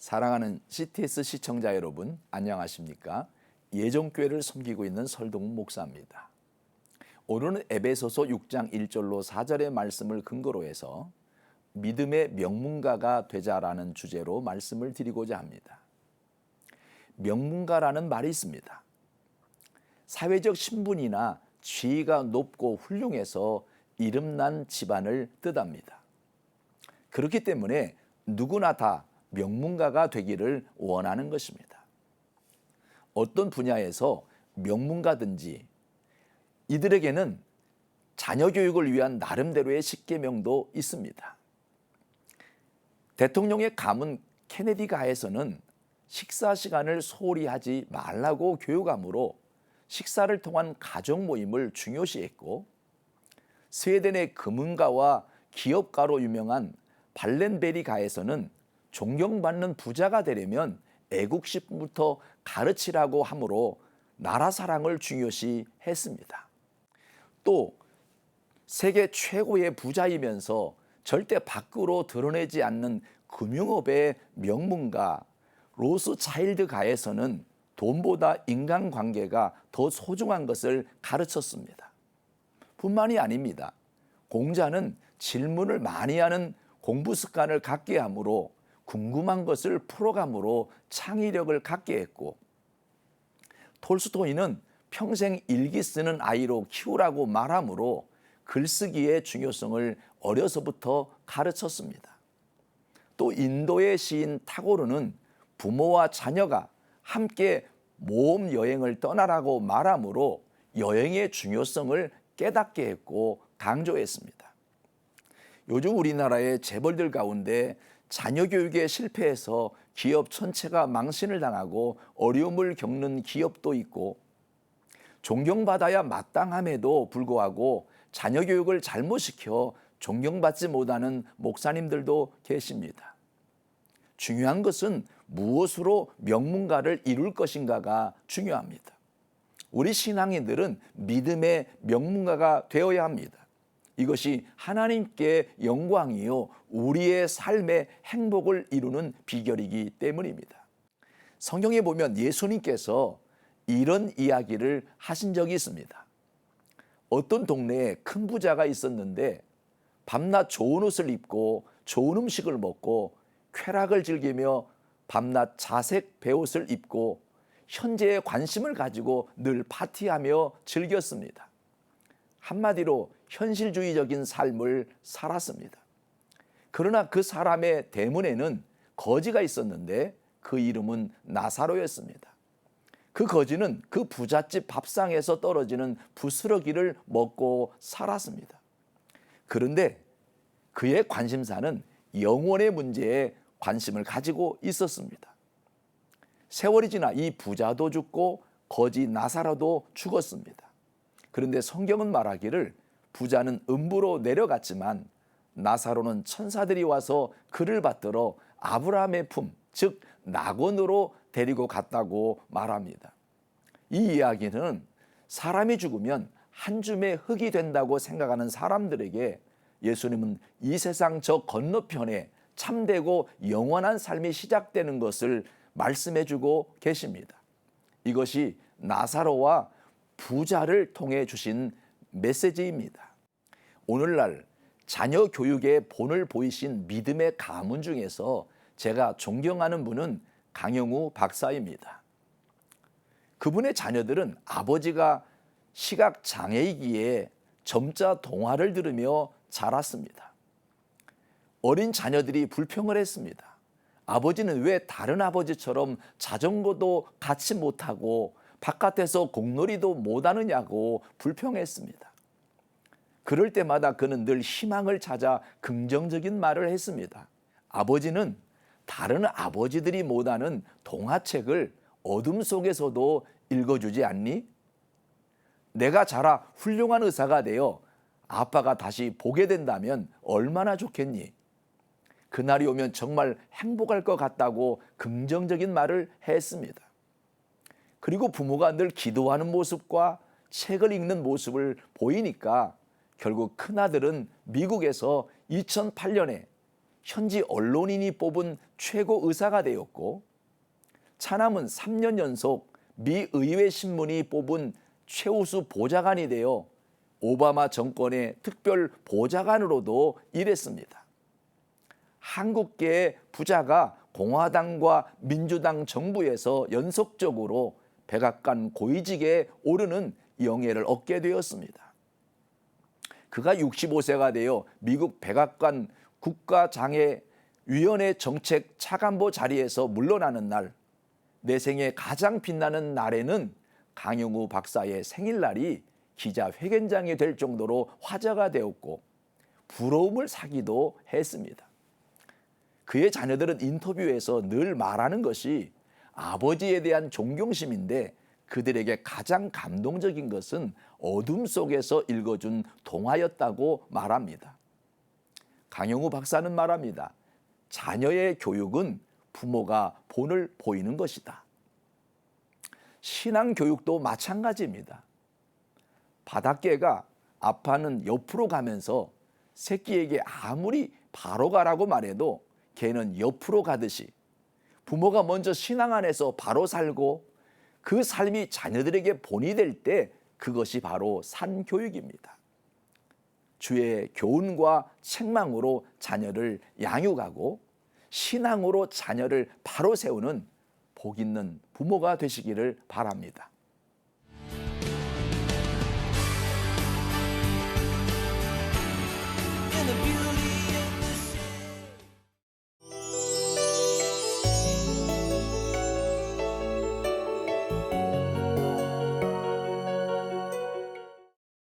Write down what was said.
사랑하는 CTS 시청자 여러분, 안녕하십니까? 예정교회를 섬기고 있는 설동훈 목사입니다. 오늘은 에베소서 6장 1절로 4절의 말씀을 근거로 해서 믿음의 명문가가 되자라는 주제로 말씀을 드리고자 합니다. 명문가라는 말이 있습니다. 사회적 신분이나 지위가 높고 훌륭해서 이름난 집안을 뜻합니다. 그렇기 때문에 누구나 다 명문가가 되기를 원하는 것입니다. 어떤 분야에서 명문가든지 이들에게는 자녀 교육을 위한 나름대로의 십계명도 있습니다. 대통령의 가문 케네디 가에서는 식사 시간을 소홀히 하지 말라고 교육하므로 식사를 통한 가족 모임을 중요시했고, 스웨덴의 금융가와 기업가로 유명한 발렌베리 가에서는 존경받는 부자가 되려면 애국심부터 가르치라고 하므로 나라 사랑을 중요시 했습니다. 또 세계 최고의 부자이면서 절대 밖으로 드러내지 않는 금융업의 명문가 로스차일드 가에서는 돈보다 인간관계가 더 소중한 것을 가르쳤습니다. 뿐만이 아닙니다. 공자는 질문을 많이 하는 공부 습관을 갖게 하므로 궁금한 것을 풀어감으로 창의력을 갖게 했고, 톨스토이는 평생 일기 쓰는 아이로 키우라고 말하므로 글쓰기의 중요성을 어려서부터 가르쳤습니다. 또 인도의 시인 타고르는 부모와 자녀가 함께 모험 여행을 떠나라고 말하므로 여행의 중요성을 깨닫게 했고 강조했습니다. 요즘 우리나라의 재벌들 가운데 자녀 교육에 실패해서 기업 전체가 망신을 당하고 어려움을 겪는 기업도 있고, 존경받아야 마땅함에도 불구하고 자녀 교육을 잘못 시켜 존경받지 못하는 목사님들도 계십니다. 중요한 것은 무엇으로 명문가를 이룰 것인가가 중요합니다. 우리 신앙인들은 믿음의 명문가가 되어야 합니다. 이것이 하나님께 영광이요 우리의 삶의 행복을 이루는 비결이기 때문입니다. 성경에 보면 예수님께서 이런 이야기를 하신 적이 있습니다. 어떤 동네에 큰 부자가 있었는데 밤낮 좋은 옷을 입고 좋은 음식을 먹고 쾌락을 즐기며 밤낮 자색 베옷을 입고 현재에 관심을 가지고 늘 파티하며 즐겼습니다. 한마디로 현실주의적인 삶을 살았습니다. 그러나 그 사람의 대문에는 거지가 있었는데 그 이름은 나사로였습니다. 그 거지는 그 부잣집 밥상에서 떨어지는 부스러기를 먹고 살았습니다. 그런데 그의 관심사는 영혼의 문제에 관심을 가지고 있었습니다. 세월이 지나 이 부자도 죽고 거지 나사로도 죽었습니다. 그런데 성경은 말하기를 부자는 음부로 내려갔지만 나사로는 천사들이 와서 그를 받들어 아브라함의 품, 즉 낙원으로 데리고 갔다고 말합니다. 이 이야기는 사람이 죽으면 한 줌의 흙이 된다고 생각하는 사람들에게 예수님은 이 세상 저 건너편에 참되고 영원한 삶이 시작되는 것을 말씀해주고 계십니다. 이것이 나사로와 부자를 통해 주신 메시지입니다. 오늘날 자녀 교육의 본을 보이신 믿음의 가문 중에서 제가 존경하는 분은 강영우 박사입니다. 그분의 자녀들은 아버지가 시각장애이기에 점자 동화를 들으며 자랐습니다. 어린 자녀들이 불평을 했습니다. 아버지는 왜 다른 아버지처럼 자전거도 같이 못하고 바깥에서 공놀이도 못하느냐고 불평했습니다. 그럴 때마다 그는 늘 희망을 찾아 긍정적인 말을 했습니다. 아버지는 다른 아버지들이 못하는 동화책을 어둠 속에서도 읽어주지 않니? 내가 자라 훌륭한 의사가 되어 아빠가 다시 보게 된다면 얼마나 좋겠니? 그날이 오면 정말 행복할 것 같다고 긍정적인 말을 했습니다. 그리고 부모가 늘 기도하는 모습과 책을 읽는 모습을 보이니까 결국 큰아들은 미국에서 2008년에 현지 언론인이 뽑은 최고 의사가 되었고, 차남은 3년 연속 미 의회 신문이 뽑은 최우수 보좌관이 되어 오바마 정권의 특별 보좌관으로도 일했습니다. 한국계의 부자가 공화당과 민주당 정부에서 연속적으로 백악관 고위직에 오르는 영예를 얻게 되었습니다. 그가 65세가 되어 미국 백악관 국가장애위원회 정책 차관보 자리에서 물러나는 날, 내 생에 가장 빛나는 날에는 강영우 박사의 생일날이 기자회견장이 될 정도로 화제가 되었고 부러움을 사기도 했습니다. 그의 자녀들은 인터뷰에서 늘 말하는 것이 아버지에 대한 존경심인데, 그들에게 가장 감동적인 것은 어둠 속에서 읽어준 동화였다고 말합니다. 강영우 박사는 말합니다. 자녀의 교육은 부모가 본을 보이는 것이다. 신앙 교육도 마찬가지입니다. 바닷개가 아빠는 옆으로 가면서 새끼에게 아무리 바로 가라고 말해도 개는 옆으로 가듯이 부모가 먼저 신앙 안에서 바로 살고 그 삶이 자녀들에게 본이 될 때 그것이 바로 산교육입니다. 주의 교훈과 책망으로 자녀를 양육하고 신앙으로 자녀를 바로 세우는 복 있는 부모가 되시기를 바랍니다.